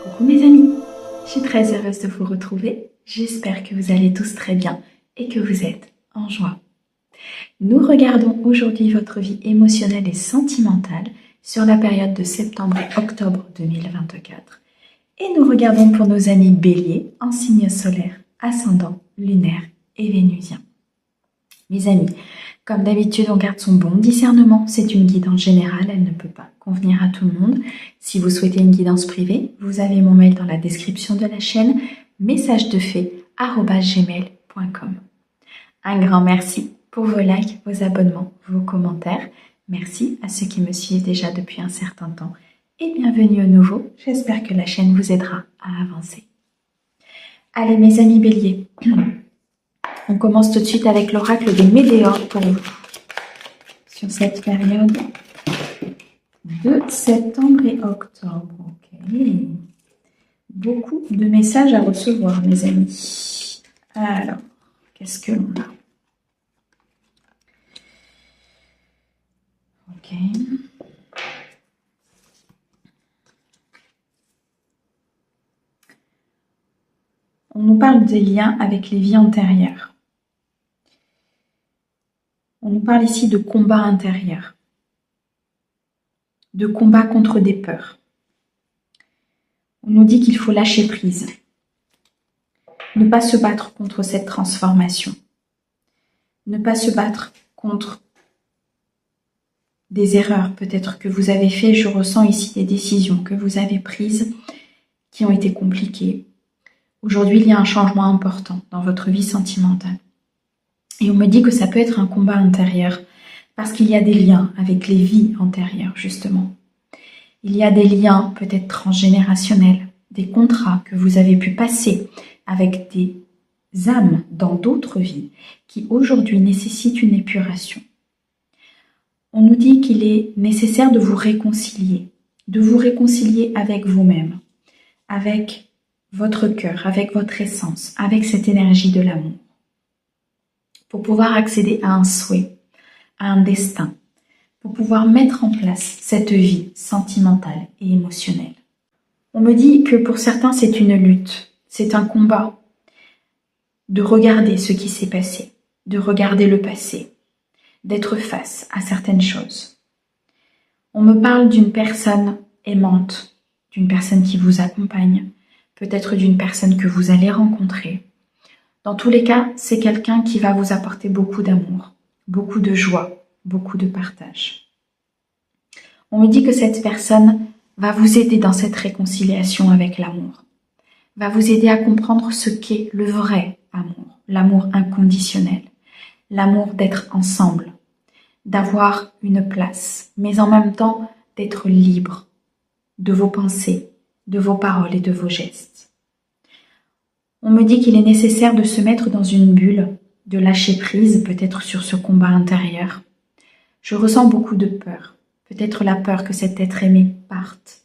Coucou mes amis, je suis très heureuse de vous retrouver. J'espère que vous allez tous très bien et que vous êtes en joie. Nous regardons aujourd'hui votre vie émotionnelle et sentimentale sur la période de septembre et octobre 2024. Et nous regardons pour nos amis béliers en signe solaire, ascendant, lunaire et vénusien. Mes amis, comme d'habitude, on garde son bon discernement. C'est une guidance générale, elle ne peut pas convenir à tout le monde. Si vous souhaitez une guidance privée, vous avez mon mail dans la description de la chaîne, messagedefée@gmail.com. Un grand merci pour vos likes, vos abonnements, vos commentaires. Merci à ceux qui me suivent déjà depuis un certain temps. Et bienvenue aux nouveaux. J'espère que la chaîne vous aidera à avancer. Allez mes amis béliers, on commence tout de suite avec l'oracle de Médéor pour vous. Sur cette période de septembre et octobre. Ok. Beaucoup de messages à recevoir, mes amis. Alors, qu'est-ce que l'on a? Ok. On nous parle des liens avec les vies antérieures. On nous parle ici de combat intérieur, de combat contre des peurs. On nous dit qu'il faut lâcher prise, ne pas se battre contre cette transformation, ne pas se battre contre des erreurs peut-être que vous avez faites. Je ressens ici des décisions que vous avez prises qui ont été compliquées. Aujourd'hui, il y a un changement important dans votre vie sentimentale. Et on me dit que ça peut être un combat intérieur parce qu'il y a des liens avec les vies antérieures, justement. Il y a des liens peut-être transgénérationnels, des contrats que vous avez pu passer avec des âmes dans d'autres vies qui aujourd'hui nécessitent une épuration. On nous dit qu'il est nécessaire de vous réconcilier avec vous-même, avec votre cœur, avec votre essence, avec cette énergie de l'amour, pour pouvoir accéder à un souhait, à un destin, pour pouvoir mettre en place cette vie sentimentale et émotionnelle. On me dit que pour certains, c'est une lutte, c'est un combat de regarder ce qui s'est passé, de regarder le passé, d'être face à certaines choses. On me parle d'une personne aimante, d'une personne qui vous accompagne, peut-être d'une personne que vous allez rencontrer. Dans tous les cas, c'est quelqu'un qui va vous apporter beaucoup d'amour, beaucoup de joie, beaucoup de partage. On me dit que cette personne va vous aider dans cette réconciliation avec l'amour, va vous aider à comprendre ce qu'est le vrai amour, l'amour inconditionnel, l'amour d'être ensemble, d'avoir une place, mais en même temps d'être libre de vos pensées, de vos paroles et de vos gestes. On me dit qu'il est nécessaire de se mettre dans une bulle, de lâcher prise peut-être sur ce combat intérieur. Je ressens beaucoup de peur, peut-être la peur que cet être aimé parte,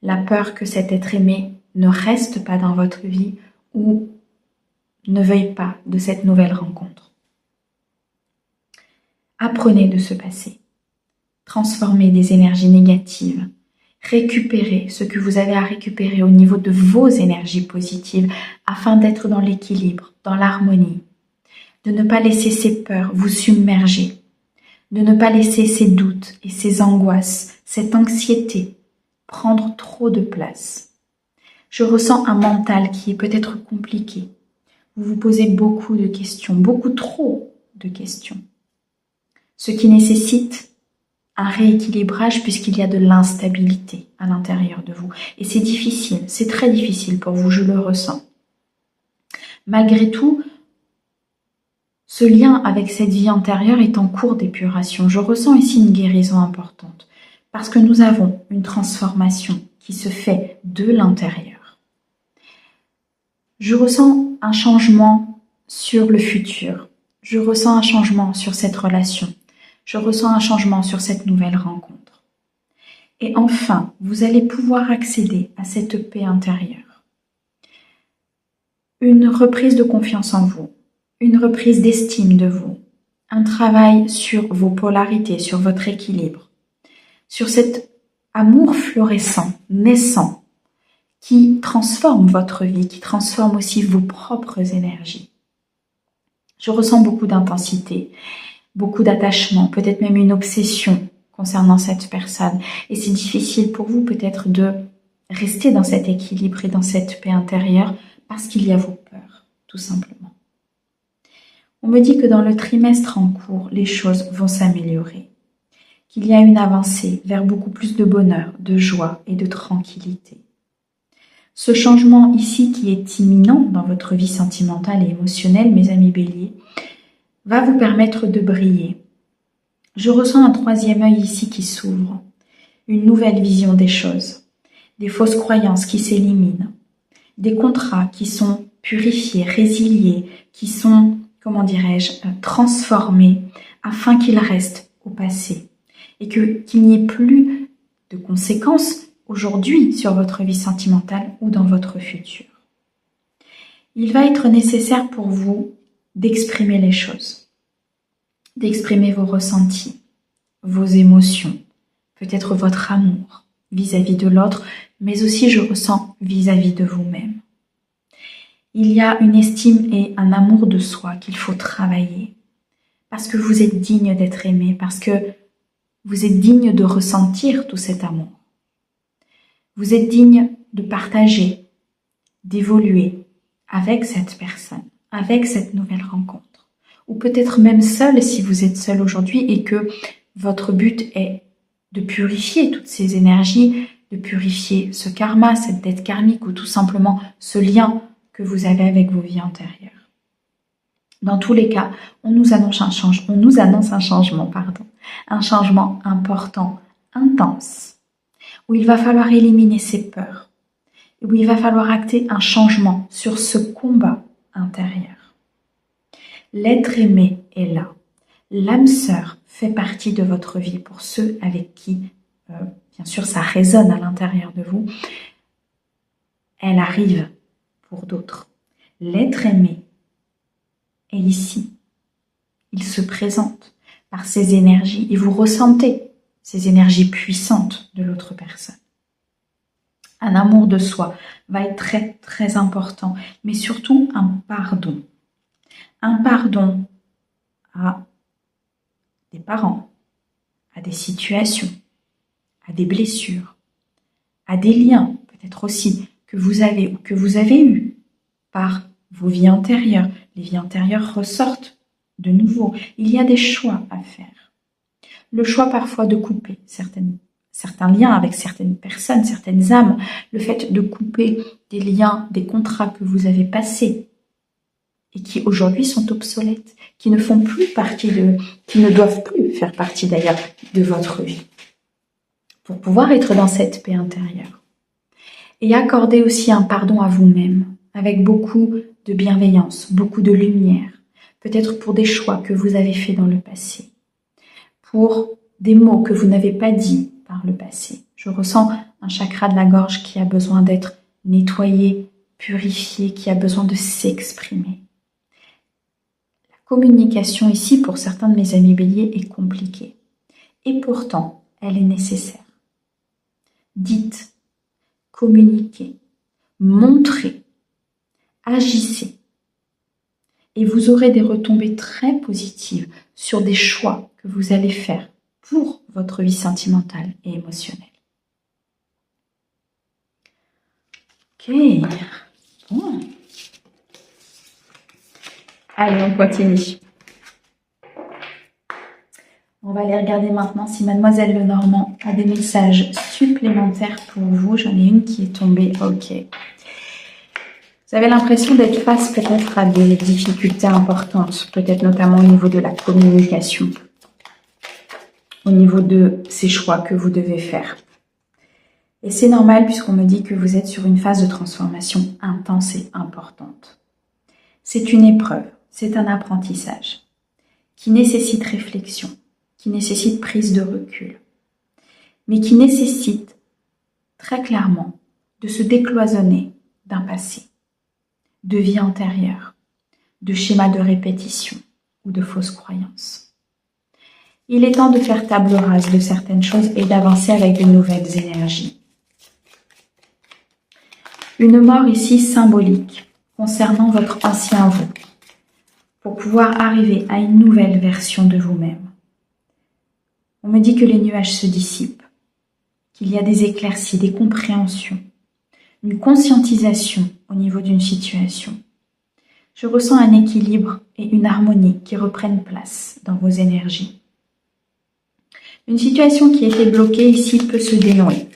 la peur que cet être aimé ne reste pas dans votre vie ou ne veuille pas de cette nouvelle rencontre. Apprenez de ce passé, transformez des énergies négatives, récupérez ce que vous avez à récupérer au niveau de vos énergies positives afin d'être dans l'équilibre, dans l'harmonie, de ne pas laisser ces peurs vous submerger, de ne pas laisser ces doutes et ces angoisses, cette anxiété prendre trop de place. Je ressens un mental qui est peut-être compliqué. Vous vous posez beaucoup de questions, beaucoup trop de questions, ce qui nécessite un rééquilibrage puisqu'il y a de l'instabilité à l'intérieur de vous. Et c'est difficile, c'est très difficile pour vous, je le ressens. Malgré tout, ce lien avec cette vie antérieure est en cours d'épuration. Je ressens ici une guérison importante parce que nous avons une transformation qui se fait de l'intérieur. Je ressens un changement sur le futur. Je ressens un changement sur cette relation. Je ressens un changement sur cette nouvelle rencontre. Et enfin, vous allez pouvoir accéder à cette paix intérieure. Une reprise de confiance en vous, une reprise d'estime de vous, un travail sur vos polarités, sur votre équilibre, sur cet amour fluorescent, naissant, qui transforme votre vie, qui transforme aussi vos propres énergies. Je ressens beaucoup d'intensité, beaucoup d'attachement, peut-être même une obsession concernant cette personne. Et c'est difficile pour vous peut-être de rester dans cet équilibre et dans cette paix intérieure parce qu'il y a vos peurs, tout simplement. On me dit que dans le trimestre en cours, les choses vont s'améliorer, qu'il y a une avancée vers beaucoup plus de bonheur, de joie et de tranquillité. Ce changement ici qui est imminent dans votre vie sentimentale et émotionnelle, mes amis béliers, va vous permettre de briller. Je ressens un troisième œil ici qui s'ouvre, une nouvelle vision des choses, des fausses croyances qui s'éliminent, des contrats qui sont purifiés, résiliés, qui sont, comment dirais-je, transformés afin qu'ils restent au passé et qu'il n'y ait plus de conséquences aujourd'hui sur votre vie sentimentale ou dans votre futur. Il va être nécessaire pour vous d'exprimer les choses, d'exprimer vos ressentis, vos émotions, peut-être votre amour vis-à-vis de l'autre, mais aussi je ressens vis-à-vis de vous-même. Il y a une estime et un amour de soi qu'il faut travailler, parce que vous êtes digne d'être aimé, parce que vous êtes digne de ressentir tout cet amour. Vous êtes digne de partager, d'évoluer avec cette personne, avec cette nouvelle rencontre. Ou peut-être même seul si vous êtes seul aujourd'hui et que votre but est de purifier toutes ces énergies, de purifier ce karma, cette dette karmique ou tout simplement ce lien que vous avez avec vos vies antérieures. Dans tous les cas, on nous annonce un changement, un changement important, intense, où il va falloir éliminer ses peurs, où il va falloir acter un changement sur ce combat intérieur. L'être aimé est là. L'âme sœur fait partie de votre vie pour ceux avec qui, bien sûr, ça résonne à l'intérieur de vous. Elle arrive pour d'autres. L'être aimé est ici. Il se présente par ses énergies et vous ressentez ces énergies puissantes de l'autre personne. Un amour de soi va être très très important, mais surtout un pardon. Un pardon à des parents, à des situations, à des blessures, à des liens peut-être aussi que vous avez ou que vous avez eus par vos vies antérieures. Les vies antérieures ressortent de nouveau. Il y a des choix à faire. Le choix parfois de couper certains liens avec certaines personnes, certaines âmes, le fait de couper des liens, des contrats que vous avez passés et qui aujourd'hui sont obsolètes, qui ne font plus partie qui ne doivent plus faire partie d'ailleurs de votre vie, pour pouvoir être dans cette paix intérieure. Et accorder aussi un pardon à vous-même, avec beaucoup de bienveillance, beaucoup de lumière, peut-être pour des choix que vous avez faits dans le passé, pour des mots que vous n'avez pas dit par le passé. Je ressens un chakra de la gorge qui a besoin d'être nettoyé, purifié, qui a besoin de s'exprimer. La communication ici, pour certains de mes amis béliers, est compliquée. Et pourtant, elle est nécessaire. Dites, communiquez, montrez, agissez. Et vous aurez des retombées très positives sur des choix que vous allez faire pour votre vie sentimentale et émotionnelle. Ok. Bon. Allez, on continue. On va aller regarder maintenant si Mademoiselle Lenormand a des messages supplémentaires pour vous. J'en ai une qui est tombée. Ok. Vous avez l'impression d'être face peut-être à des difficultés importantes, peut-être notamment au niveau de la communication, au niveau de ces choix que vous devez faire. Et c'est normal puisqu'on me dit que vous êtes sur une phase de transformation intense et importante. C'est une épreuve, c'est un apprentissage qui nécessite réflexion, qui nécessite prise de recul, mais qui nécessite très clairement de se décloisonner d'un passé, de vie antérieure, de schémas de répétition ou de fausses croyances. Il est temps de faire table rase de certaines choses et d'avancer avec de nouvelles énergies. Une mort ici symbolique concernant votre ancien vous, pour pouvoir arriver à une nouvelle version de vous-même. On me dit que les nuages se dissipent, qu'il y a des éclaircies, des compréhensions, une conscientisation au niveau d'une situation. Je ressens un équilibre et une harmonie qui reprennent place dans vos énergies. Une situation qui était bloquée ici peut se dénouer,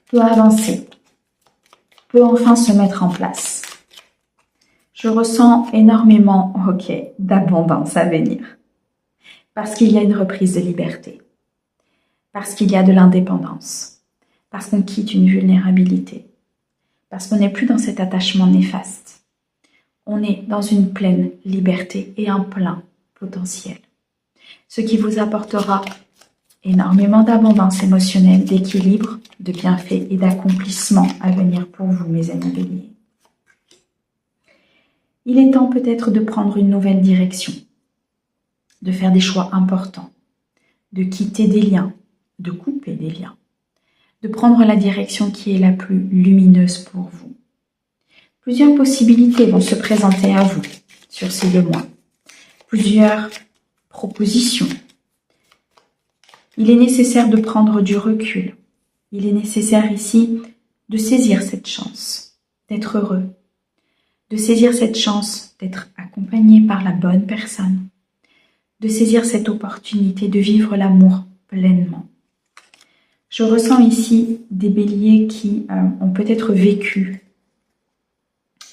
peut avancer, peut enfin se mettre en place. Je ressens énormément, d'abondance à venir. Parce qu'il y a une reprise de liberté. Parce qu'il y a de l'indépendance. Parce qu'on quitte une vulnérabilité. Parce qu'on n'est plus dans cet attachement néfaste. On est dans une pleine liberté et un plein potentiel. Ce qui vous apportera énormément d'abondance émotionnelle, d'équilibre, de bienfaits et d'accomplissement à venir pour vous, mes amis béliers. Il est temps peut-être de prendre une nouvelle direction, de faire des choix importants, de quitter des liens, de couper des liens, de prendre la direction qui est la plus lumineuse pour vous. Plusieurs possibilités vont se présenter à vous sur ces 2 mois. Plusieurs propositions. Il est nécessaire de prendre du recul. Il est nécessaire ici de saisir cette chance, d'être heureux, de saisir cette chance d'être accompagné par la bonne personne, de saisir cette opportunité de vivre l'amour pleinement. Je ressens ici des béliers qui ont peut-être vécu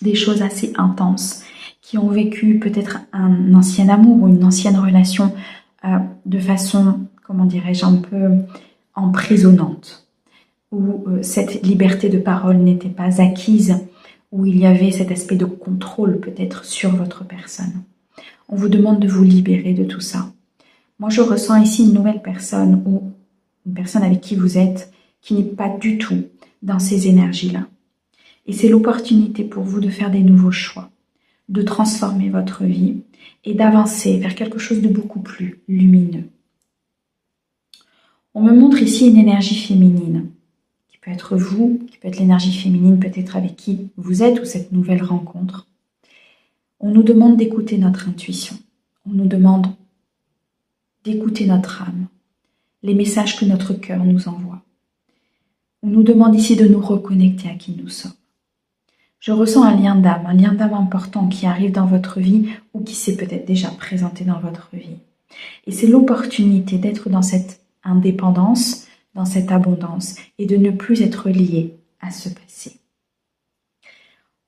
des choses assez intenses, qui ont vécu peut-être un ancien amour ou une ancienne relation de façon, un peu emprisonnante, où cette liberté de parole n'était pas acquise, où il y avait cet aspect de contrôle peut-être sur votre personne. On vous demande de vous libérer de tout ça. Moi, je ressens ici une nouvelle personne ou une personne avec qui vous êtes qui n'est pas du tout dans ces énergies-là. Et c'est l'opportunité pour vous de faire des nouveaux choix, de transformer votre vie et d'avancer vers quelque chose de beaucoup plus lumineux. On me montre ici une énergie féminine, qui peut être vous, qui peut être l'énergie féminine peut-être avec qui vous êtes ou cette nouvelle rencontre. On nous demande d'écouter notre intuition, on nous demande d'écouter notre âme, les messages que notre cœur nous envoie. On nous demande ici de nous reconnecter à qui nous sommes. Je ressens un lien d'âme important qui arrive dans votre vie ou qui s'est peut-être déjà présenté dans votre vie. Et c'est l'opportunité d'être dans cette indépendance, dans cette abondance et de ne plus être lié à ce passé.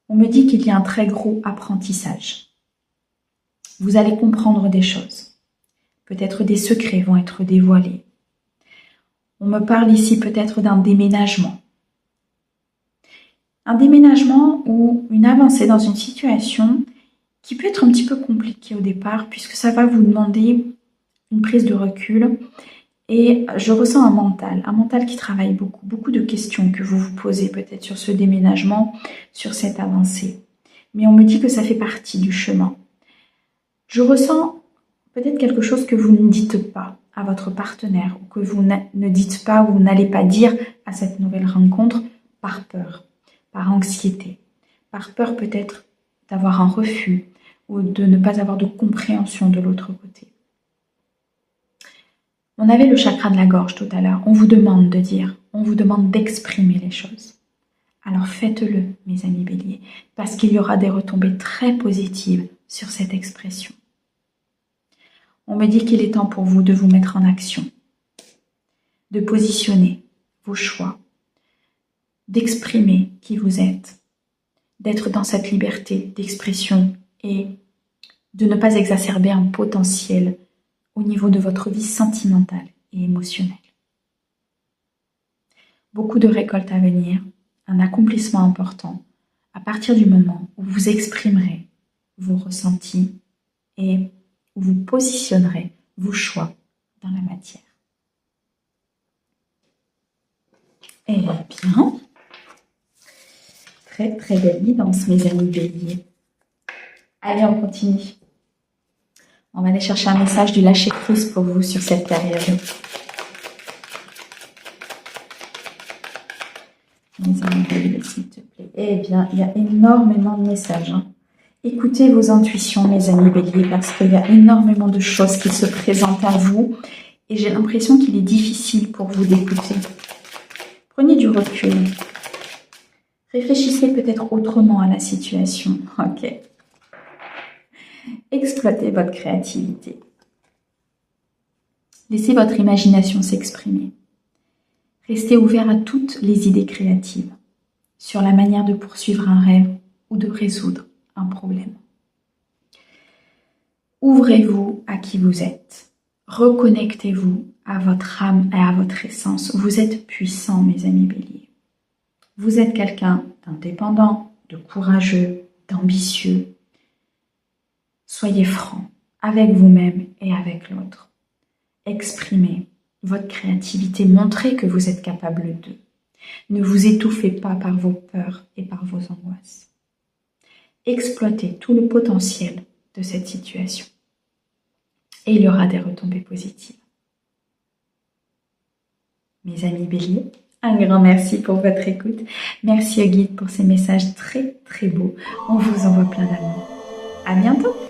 On me dit qu'il y a un très gros apprentissage. Vous allez comprendre des choses. Peut-être des secrets vont être dévoilés. On me parle ici peut-être d'un déménagement. Un déménagement ou une avancée dans une situation qui peut être un petit peu compliquée au départ puisque ça va vous demander une prise de recul. Et je ressens un mental qui travaille beaucoup de questions que vous vous posez peut-être sur ce déménagement, sur cette avancée. Mais on me dit que ça fait partie du chemin. Je ressens peut-être quelque chose que vous ne dites pas à votre partenaire ou que vous ne dites pas ou n'allez pas dire à cette nouvelle rencontre par peur, par anxiété, par peur peut-être d'avoir un refus ou de ne pas avoir de compréhension de l'autre côté. On avait le chakra de la gorge tout à l'heure. On vous demande de dire, on vous demande d'exprimer les choses. Alors faites-le, mes amis béliers, parce qu'il y aura des retombées très positives sur cette expression. On me dit qu'il est temps pour vous de vous mettre en action, de positionner vos choix, d'exprimer qui vous êtes, d'être dans cette liberté d'expression et de ne pas exacerber un potentiel au niveau de votre vie sentimentale et émotionnelle. Beaucoup de récoltes à venir, un accomplissement important à partir du moment où vous exprimerez vos ressentis et où vous positionnerez vos choix dans la matière. Eh bien, très très belle guidance, mes amis béliers. Allez, on continue. On va aller chercher un message du lâcher-prise pour vous sur cette période. Mes amis béliers, s'il Eh bien, il y a énormément de messages. Écoutez vos intuitions, mes amis béliers, parce qu'il y a énormément de choses qui se présentent à vous et j'ai l'impression qu'il est difficile pour vous d'écouter. Prenez du recul. Réfléchissez peut-être autrement à la situation. Ok. Exploitez votre créativité. Laissez votre imagination s'exprimer. Restez ouvert à toutes les idées créatives sur la manière de poursuivre un rêve ou de résoudre un problème. Ouvrez-vous à qui vous êtes. Reconnectez-vous à votre âme et à votre essence. Vous êtes puissant, mes amis béliers. Vous êtes quelqu'un d'indépendant, de courageux, d'ambitieux. Soyez franc avec vous-même et avec l'autre. Exprimez votre créativité, montrez que vous êtes capable d'eux. Ne vous étouffez pas par vos peurs et par vos angoisses. Exploitez tout le potentiel de cette situation. Et il y aura des retombées positives. Mes amis béliers, un grand merci pour votre écoute. Merci au guide pour ces messages très très beaux. On vous envoie plein d'amour. À bientôt!